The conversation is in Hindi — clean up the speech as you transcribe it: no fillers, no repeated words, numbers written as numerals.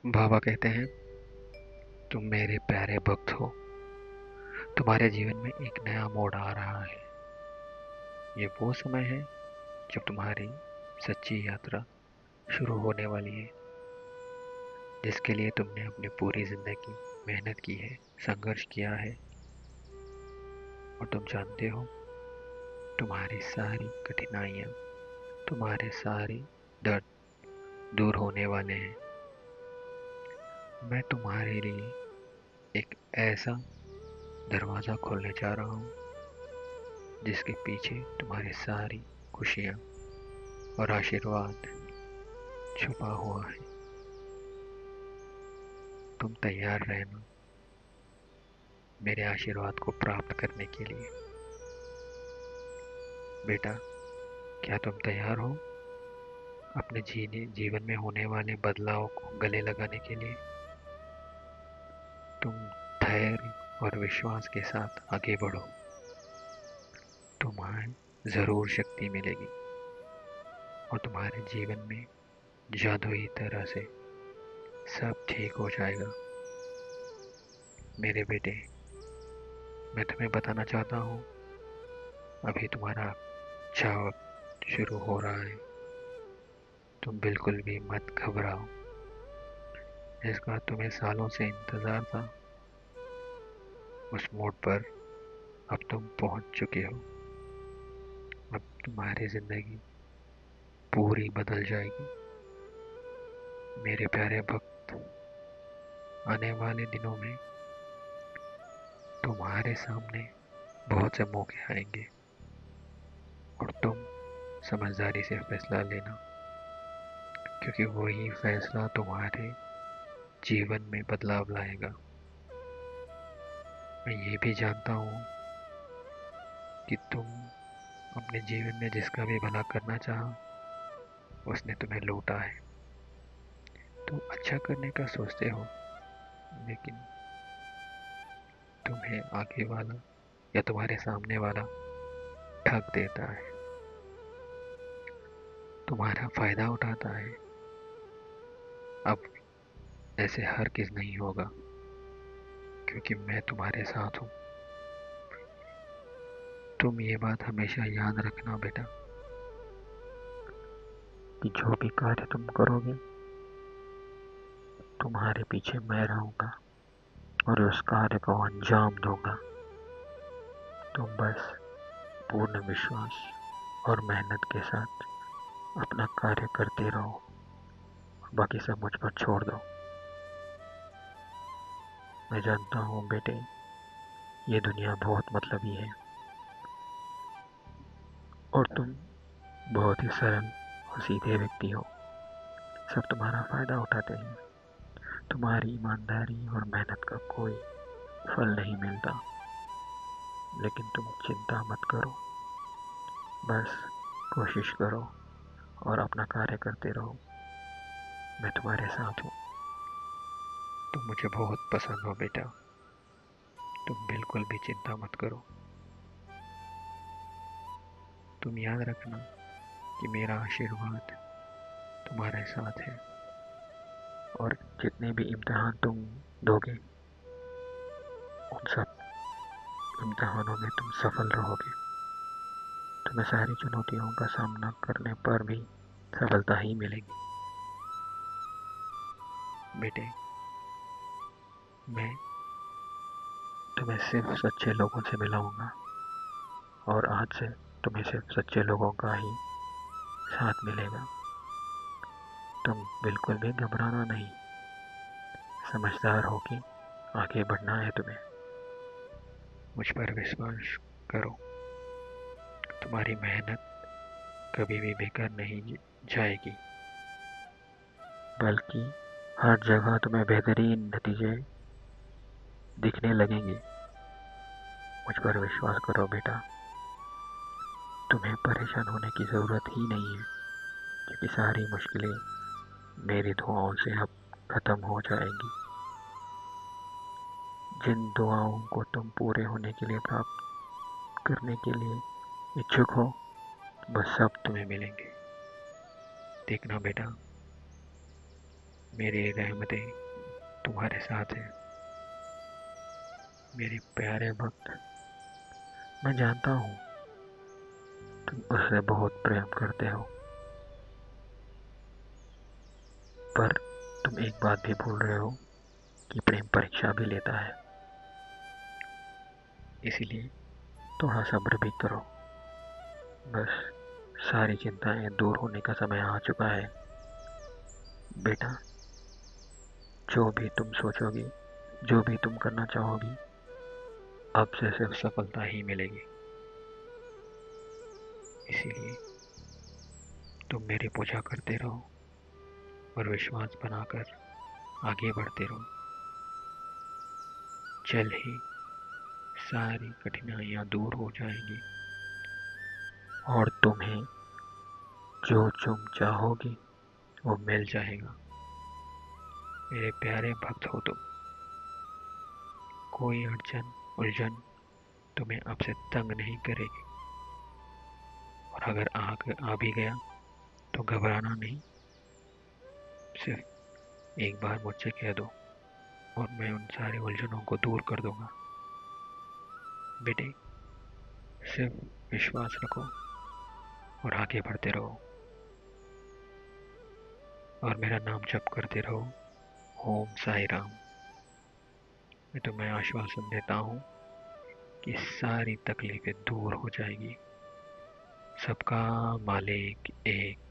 बाबा कहते हैं, तुम मेरे प्यारे भक्त हो। तुम्हारे जीवन में एक नया मोड़ आ रहा है। ये वो समय है जब तुम्हारी सच्ची यात्रा शुरू होने वाली है, जिसके लिए तुमने अपनी पूरी जिंदगी मेहनत की है, संघर्ष किया है। और तुम जानते हो, तुम्हारी सारी कठिनाइयाँ, तुम्हारे सारे दर्द दूर होने वाले हैं। मैं तुम्हारे लिए एक ऐसा दरवाज़ा खोलने जा रहा हूँ, जिसके पीछे तुम्हारी सारी खुशियाँ और आशीर्वाद छुपा हुआ है। तुम तैयार रहना मेरे आशीर्वाद को प्राप्त करने के लिए। बेटा, क्या तुम तैयार हो अपने जीवन में होने वाले बदलाव को गले लगाने के लिए? तुम धैर्य और विश्वास के साथ आगे बढ़ो। तुम्हें जरूर शक्ति मिलेगी और तुम्हारे जीवन में जादुई तरह से सब ठीक हो जाएगा। मेरे बेटे, मैं तुम्हें बताना चाहता हूँ, अभी तुम्हारा अच्छा वक्त शुरू हो रहा है। तुम बिल्कुल भी मत घबराओ। जिसका तुम्हें सालों से इंतजार था, उस मोड़ पर अब तुम पहुंच चुके हो। अब तुम्हारी जिंदगी पूरी बदल जाएगी। मेरे प्यारे भक्त, आने वाले दिनों में तुम्हारे सामने बहुत से मौके आएंगे और तुम समझदारी से फैसला लेना, क्योंकि वही फैसला तुम्हारे जीवन में बदलाव लाएगा। मैं ये भी जानता हूँ कि तुम अपने जीवन में जिसका भी भला करना चाहा, उसने तुम्हें लूटा है। तुम अच्छा करने का सोचते हो, लेकिन तुम्हें आगे वाला या तुम्हारे सामने वाला ठग देता है, तुम्हारा फायदा उठाता है। अब ऐसे हर किस नहीं होगा, क्योंकि मैं तुम्हारे साथ हूँ। तुम ये बात हमेशा याद रखना बेटा, कि जो भी कार्य तुम करोगे, तुम्हारे पीछे मैं रहूंगा और उस कार्य को अंजाम दूंगा। तुम बस पूर्ण विश्वास और मेहनत के साथ अपना कार्य करते रहो, बाकी सब मुझ पर छोड़ दो। मैं जानता हूँ बेटे, ये दुनिया बहुत मतलबी है और तुम बहुत ही सरल और सीधे व्यक्ति हो। सब तुम्हारा फायदा उठाते हैं। तुम्हारी ईमानदारी और मेहनत का कोई फल नहीं मिलता, लेकिन तुम चिंता मत करो। बस कोशिश करो और अपना कार्य करते रहो। मैं तुम्हारे साथ हूँ। तुम मुझे बहुत पसंद हो बेटा। तुम बिल्कुल भी चिंता मत करो। तुम याद रखना कि मेरा आशीर्वाद तुम्हारे साथ है, और जितने भी इम्तिहान तुम दोगे, उन सब इम्तिहानों में तुम सफल रहोगे। तुम्हें सारी चुनौतियों का सामना करने पर भी सफलता ही मिलेगी। बेटे, मैं तुम्हें सिर्फ सच्चे लोगों से मिलाऊंगा, और आज से तुम्हें सिर्फ सच्चे लोगों का ही साथ मिलेगा। तुम बिल्कुल भी घबराना नहीं। समझदार होके आगे बढ़ना है तुम्हें। मुझ पर विश्वास करो। तुम्हारी मेहनत कभी भी बेकार नहीं जाएगी, बल्कि हर जगह तुम्हें बेहतरीन नतीजे दिखने लगेंगे। मुझ पर विश्वास करो बेटा। तुम्हें परेशान होने की ज़रूरत ही नहीं है, क्योंकि सारी मुश्किलें मेरी दुआओं से अब खत्म हो जाएंगी। जिन दुआओं को तुम पूरे होने के लिए प्राप्त करने के लिए इच्छुक हो, बस सब तुम्हें मिलेंगे। देखना बेटा, मेरी रहमतें तुम्हारे साथ है। मेरे प्यारे भक्त, मैं जानता हूँ तुम उससे बहुत प्रेम करते हो, पर तुम एक बात भी भूल रहे हो कि प्रेम परीक्षा भी लेता है। इसीलिए थोड़ा सब्र भी करो। बस सारी चिंताएं दूर होने का समय आ चुका है। बेटा, जो भी तुम सोचोगी, जो भी तुम करना चाहोगी, अब से सिर्फ सफलता ही मिलेगी। इसीलिए तुम मेरी पूजा करते रहो और विश्वास बनाकर आगे बढ़ते रहो। जल्द ही सारी कठिनाइयां दूर हो जाएंगी और तुम्हें जो तुम चाहोगी वो मिल जाएगा। मेरे प्यारे भक्त हो तुम। कोई अड़चन उलझन तुम्हें अब से तंग नहीं करेगी, और अगर आ भी गया तो घबराना नहीं। सिर्फ एक बार मुझसे कह दो और मैं उन सारे उलझनों को दूर कर दूंगा। बेटे, सिर्फ विश्वास रखो और आगे बढ़ते रहो और मेरा नाम जप करते रहो। ओम साई राम। मैं तुम्हें आश्वासन देता हूँ कि सारी तकलीफें दूर हो जाएगी। सबका मालिक एक।